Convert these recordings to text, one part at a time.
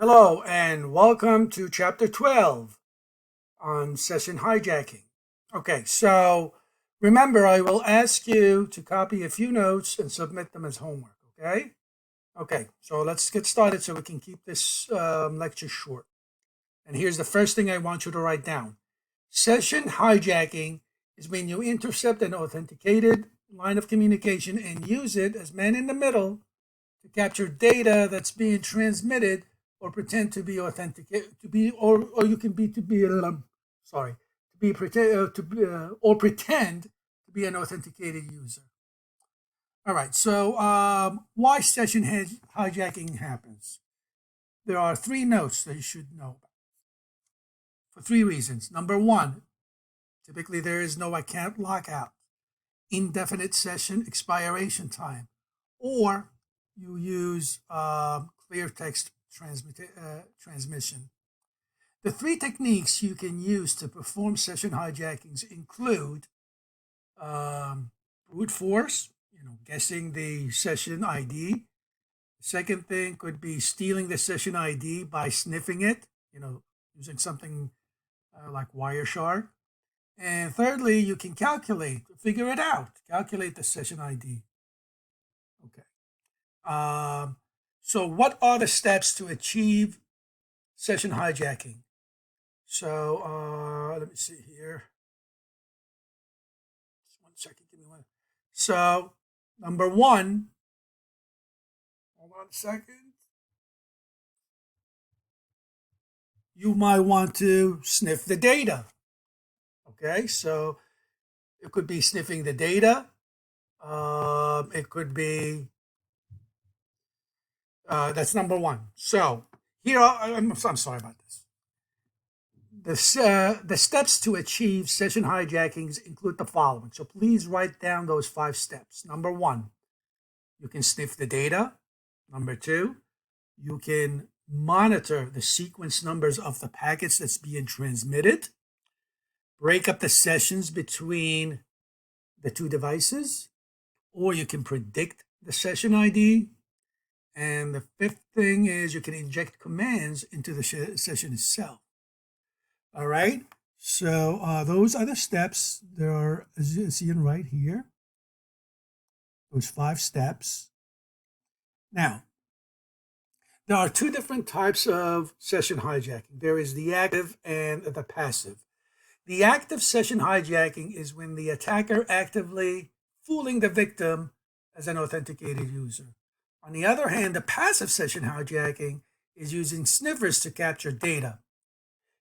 Hello and welcome to chapter 12 on session hijacking. Okay, so remember, I will ask you to copy a few notes and submit them as homework, okay? Okay, so let's get started so we can keep this lecture short. And here's the first thing I want you to write down. Session hijacking is when you intercept an authenticated line of communication and use it as man in the middle to capture data that's being transmitted or pretend to be authentic to be or you can be to be sorry to be pretend to be, or pretend to be an authenticated user. All right, so why session hijacking happens? There are three notes that you should know about for three reasons. Number one, typically there is no account lockout, indefinite session expiration time, or you use clear text transmission. The three techniques you can use to perform session hijackings include brute force, guessing the session ID. The second thing could be stealing the session ID by sniffing it, using something like Wireshark. And thirdly, you can figure it out, calculate the session ID. Okay. So what are the steps to achieve session hijacking? So let me see here. Just 1 second, give me one. So number one, hold on a second. You might want to sniff the data. Okay, so it could be sniffing the data. It could be that's number one. So here, I'm sorry about this. The steps to achieve session hijackings include the following. So please write down those 5 steps. Number one, you can sniff the data. Number two, you can monitor the sequence numbers of the packets that's being transmitted. Break up the sessions between the two devices, or you can predict the session ID. And the fifth thing is you can inject commands into the session itself. All right. So those are the steps. There are, as you see right here, those 5 steps. Now, there are 2 different types of session hijacking. There is the active and the passive. The active session hijacking is when the attacker actively fooling the victim as an authenticated user. On the other hand, the passive session hijacking is using sniffers to capture data.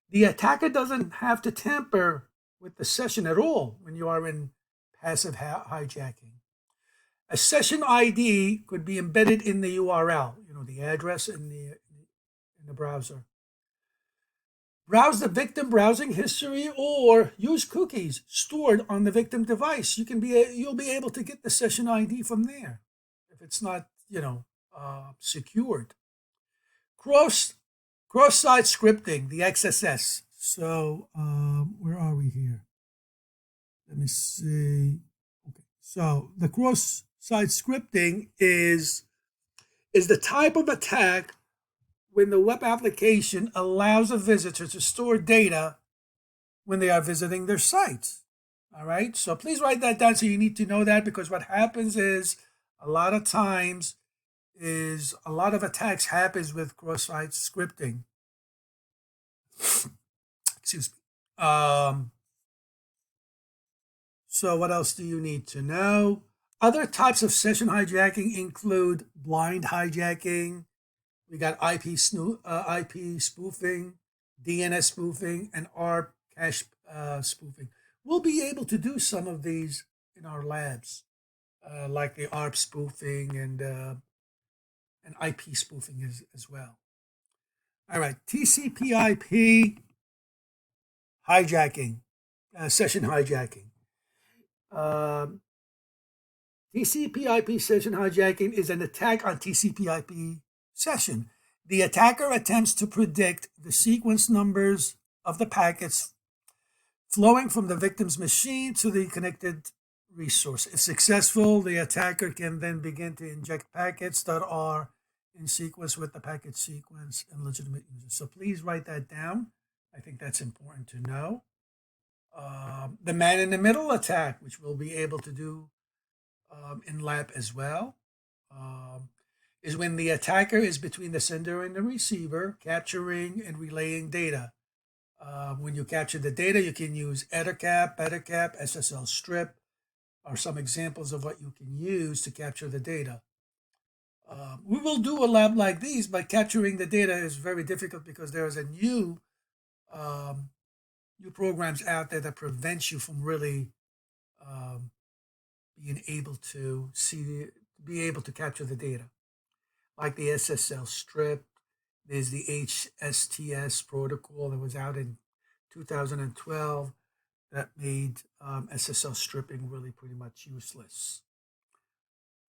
The attacker doesn't have to tamper with the session at all when you are in passive hijacking. A session ID could be embedded in the URL, the address in the browser. Browse the victim browsing history or use cookies stored on the victim device. You'll be able to get the session ID from there if it's not secured. Cross-site scripting, the XSS. So where are we here? Let me see. Okay, so the cross-site scripting is the type of attack when the web application allows a visitor to store data when they are visiting their sites. All right, so please write that down. So you need to know that, because what happens is a lot of times is a lot of attacks happens with cross-site scripting. Excuse me. So what else do you need to know? Other types of session hijacking include blind hijacking. We got IP spoofing, DNS spoofing, and ARP cache spoofing. We'll be able to do some of these in our labs, like the ARP spoofing and IP spoofing as well. All right, TCPIP hijacking, session hijacking. TCPIP session hijacking is an attack on TCPIP session. The attacker attempts to predict the sequence numbers of the packets flowing from the victim's machine to the connected resource. If successful, the attacker can then begin to inject packets that are in sequence with the packet sequence and legitimate users. So please write that down. I think that's important to know. The man-in-the-middle attack, which we'll be able to do in lab as well, is when the attacker is between the sender and the receiver, capturing and relaying data. When you capture the data, you can use ettercap, bettercap, SSL strip, are some examples of what you can use to capture the data. We will do a lab like these, but capturing the data is very difficult because there is a new programs out there that prevents you from really being able to capture the data, like the SSL strip. There's the HSTS protocol that was out in 2012 that made SSL stripping really pretty much useless.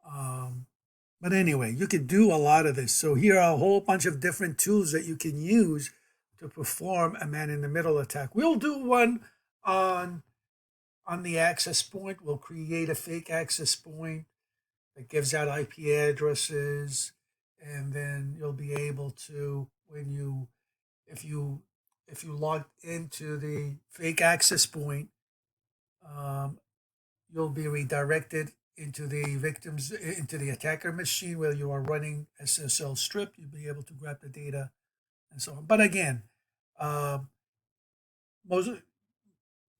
But anyway, you can do a lot of this. So here are a whole bunch of different tools that you can use to perform a man-in-the-middle attack. We'll do one on the access point. We'll create a fake access point that gives out IP addresses, and then you'll be able to, if you log into the fake access point, you'll be redirected into the attacker machine where you are running SSL strip. You'll be able to grab the data and so on. But again,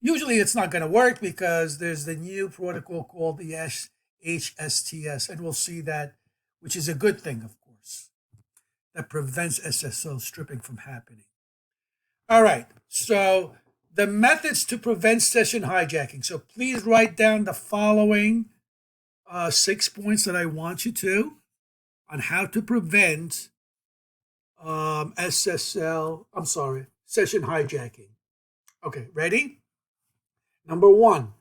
usually it's not going to work because there's the new protocol called the HSTS, and we'll see that, which is a good thing, of course, that prevents SSL stripping from happening. All right, so the methods to prevent session hijacking. So please write down the following 6 points that I want you to on how to prevent session hijacking. Okay, ready? Number 1,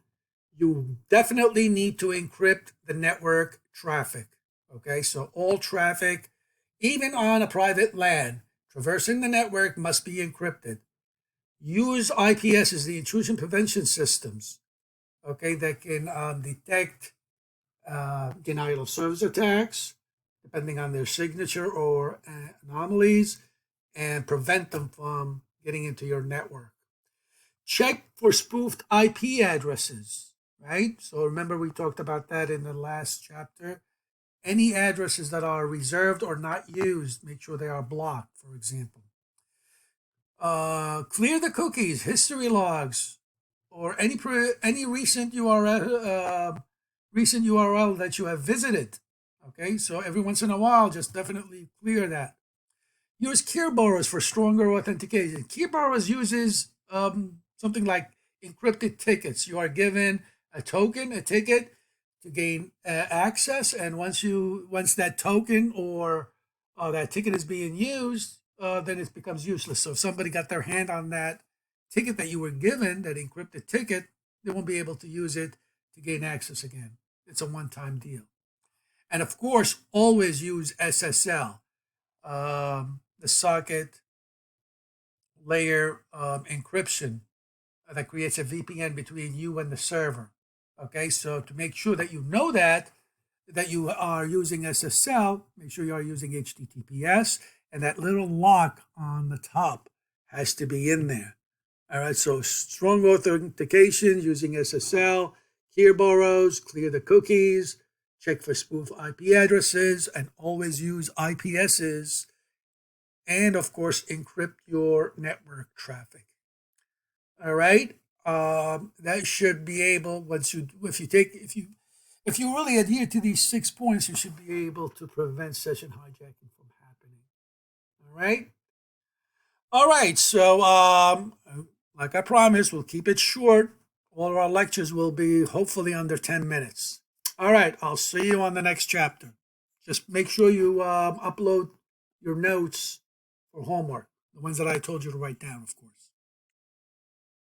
you definitely need to encrypt the network traffic. Okay, so all traffic, even on a private LAN, traversing the network must be encrypted. Use IPS, the intrusion prevention systems, okay, that can detect denial of service attacks, depending on their signature or anomalies, and prevent them from getting into your network. Check for spoofed IP addresses, right? So remember we talked about that in the last chapter. Any addresses that are reserved or not used, make sure they are blocked, for example. Clear the cookies, history logs, or any recent URL that you have visited. Okay, so every once in a while, just definitely clear that. Use Kerberos for stronger authentication. Kerberos uses something like encrypted tickets. You are given a ticket to gain access, and once that token or that ticket is being used, then it becomes useless. So if somebody got their hand on that ticket that you were given, that encrypted ticket, they won't be able to use it to gain access again. It's a one-time deal. And of course, always use SSL, the socket layer encryption that creates a VPN between you and the server. Okay, so to make sure that you know that you are using SSL, make sure you are using HTTPS, and that little lock on the top has to be in there. All right, so strong authentication using SSL, Kerberos, clear the cookies, check for spoof IP addresses, and always use IPSs, and of course, encrypt your network traffic. All right, that should be able, if you really adhere to these 6 points, you should be able to prevent session hijacking from happening. All right, so like I promised, we'll keep it short. All of our lectures will be hopefully under 10 minutes. All right, I'll see you on the next chapter. Just make sure you upload your notes for homework, the ones that I told you to write down, of course.